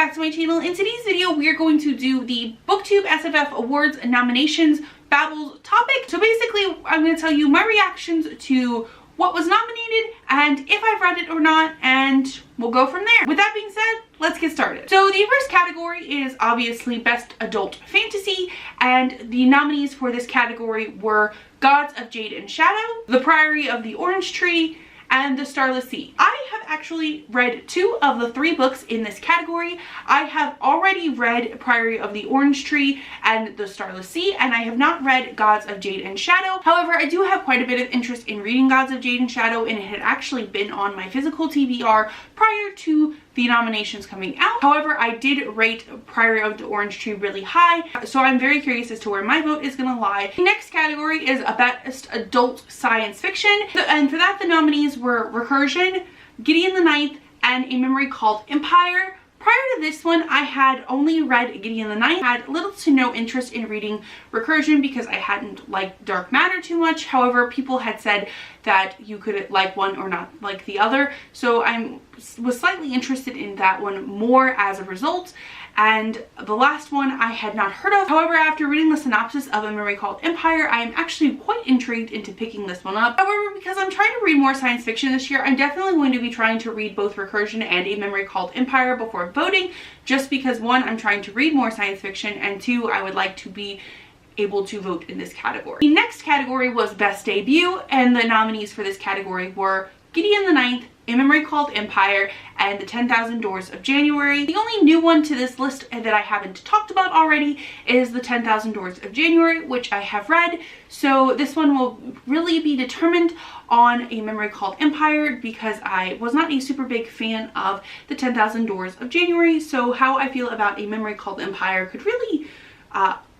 back to my channel. In today's video, we are going to do the BooktubeSFF Awards nominations battles topic. So basically, I'm going to tell you my reactions to what was nominated and if I've read it or not, and we'll go from there. With that being said, let's get started. So the first category is obviously Best Adult Fantasy, and the nominees for this category were Gods of Jade and Shadow, The Priory of the Orange Tree, and The Starless Sea. I have actually read 2 of the 3 books in this category. I have already read Priory of the Orange Tree and The Starless Sea, and I have not read Gods of Jade and Shadow. However, I do have quite a bit of interest in reading Gods of Jade and Shadow, and it had actually been on my physical TBR prior to the nominations coming out. However, I did rate Priory of the Orange Tree really high, so I'm very curious as to where my vote is gonna lie. The next category is a Best Adult Science Fiction, and for that the nominees were Recursion, Gideon the Ninth, and A Memory Called Empire. Prior to this one, I had only read Gideon the Ninth. I had little to no interest in reading Recursion because I hadn't liked Dark Matter too much. However, people had said that you could like one or not like the other, so I was slightly interested in that one more as a result. And the last one I had not heard of. However, after reading the synopsis of A Memory Called Empire, I am actually quite intrigued into picking this one up. However, because I'm trying to read more science fiction this year, I'm definitely going to be trying to read both Recursion and A Memory Called Empire before voting, just because 1, I'm trying to read more science fiction, and 2, I would like to be able to vote in this category. The next category was Best Debut, and the nominees for this category were Gideon the Ninth, A Memory Called Empire, and The 10,000 Doors of January. The only new one to this list that I haven't talked about already is The 10,000 Doors of January, which I have read. So this one will really be determined on A Memory Called Empire because I was not a super big fan of The 10,000 Doors of January. So how I feel about A Memory Called Empire could really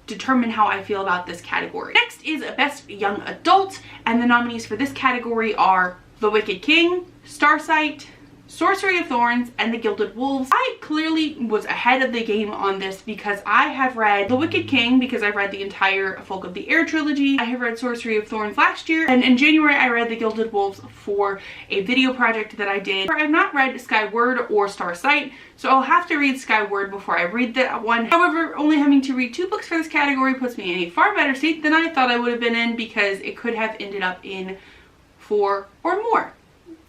determine how I feel about this category. Next is Best Young Adult, and the nominees for this category are The Wicked King, Starsight, Sorcery of Thorns, and The Gilded Wolves. I clearly was ahead of the game on this because I have read The Wicked King because I've read the entire Folk of the Air trilogy. I have read Sorcery of Thorns last year, and in January I read The Gilded Wolves for a video project that I did. I've not read Skyward or Starsight, so I'll have to read Skyward before I read that one. However, only having to read 2 books for this category puts me in a far better state than I thought I would have been in, because it could have ended up in 4 or more.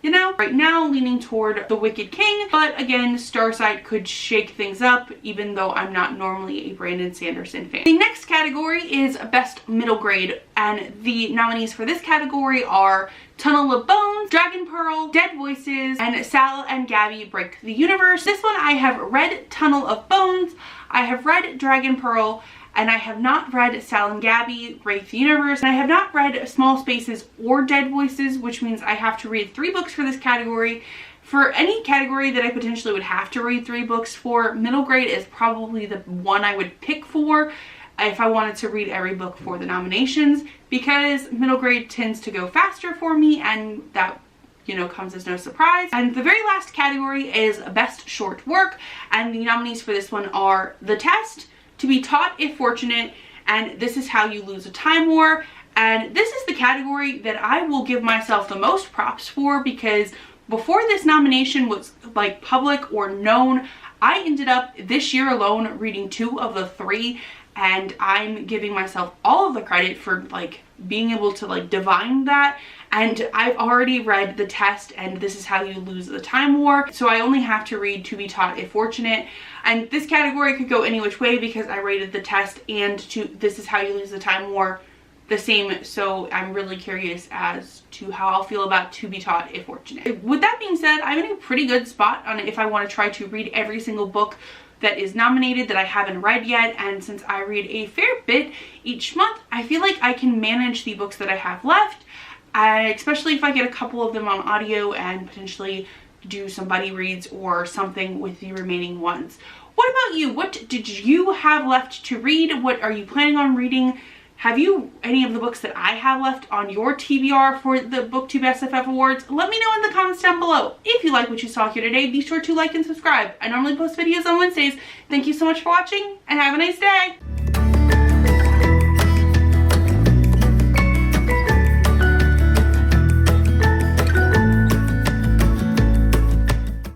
You know, right now leaning toward The Wicked King, but again, Starsight could shake things up, even though I'm not normally a Brandon Sanderson fan. The next category is Best Middle Grade, and the nominees for this category are Tunnel of Bones, Dragon Pearl, Dead Voices, and Sal and Gabby Break the Universe. This one I have read Tunnel of Bones, I have read Dragon Pearl, and I have not read Sal and Gabby Break the Universe, and I have not read Small Spaces or Dead Voices, which means I have to read 3 books for this category. For any category that I potentially would have to read 3 books for, middle grade is probably the one I would pick for if I wanted to read every book for the nominations, because middle grade tends to go faster for me, and that, you know, comes as no surprise. And the very last category is Best Short Work, and the nominees for this one are The Test, To Be Taught If Fortunate, and This Is How You Lose a Time War. And this is the category that I will give myself the most props for, because before this nomination was like public or known, I ended up this year alone reading 2 of the 3, and I'm giving myself all of the credit for like being able to like divine that. And I've already read The Test and This Is How You Lose the Time War, so I only have to read To Be Taught If Fortunate. And this category could go any which way because I rated The Test and This Is How You Lose the Time War the same, so I'm really curious as to how I'll feel about To Be Taught If Fortunate. With that being said, I'm in a pretty good spot on if I want to try to read every single book that is nominated that I haven't read yet, and since I read a fair bit each month, I feel like I can manage the books that I have left, especially if I get a couple of them on audio and potentially do some buddy reads or something with the remaining ones. What about you? What did you have left to read? What are you planning on reading? Have you any of the books that I have left on your TBR for the BooktubeSFF Awards? Let me know in the comments down below. If you like what you saw here today, be sure to like and subscribe. I normally post videos on Wednesdays. Thank you so much for watching, and have a nice day.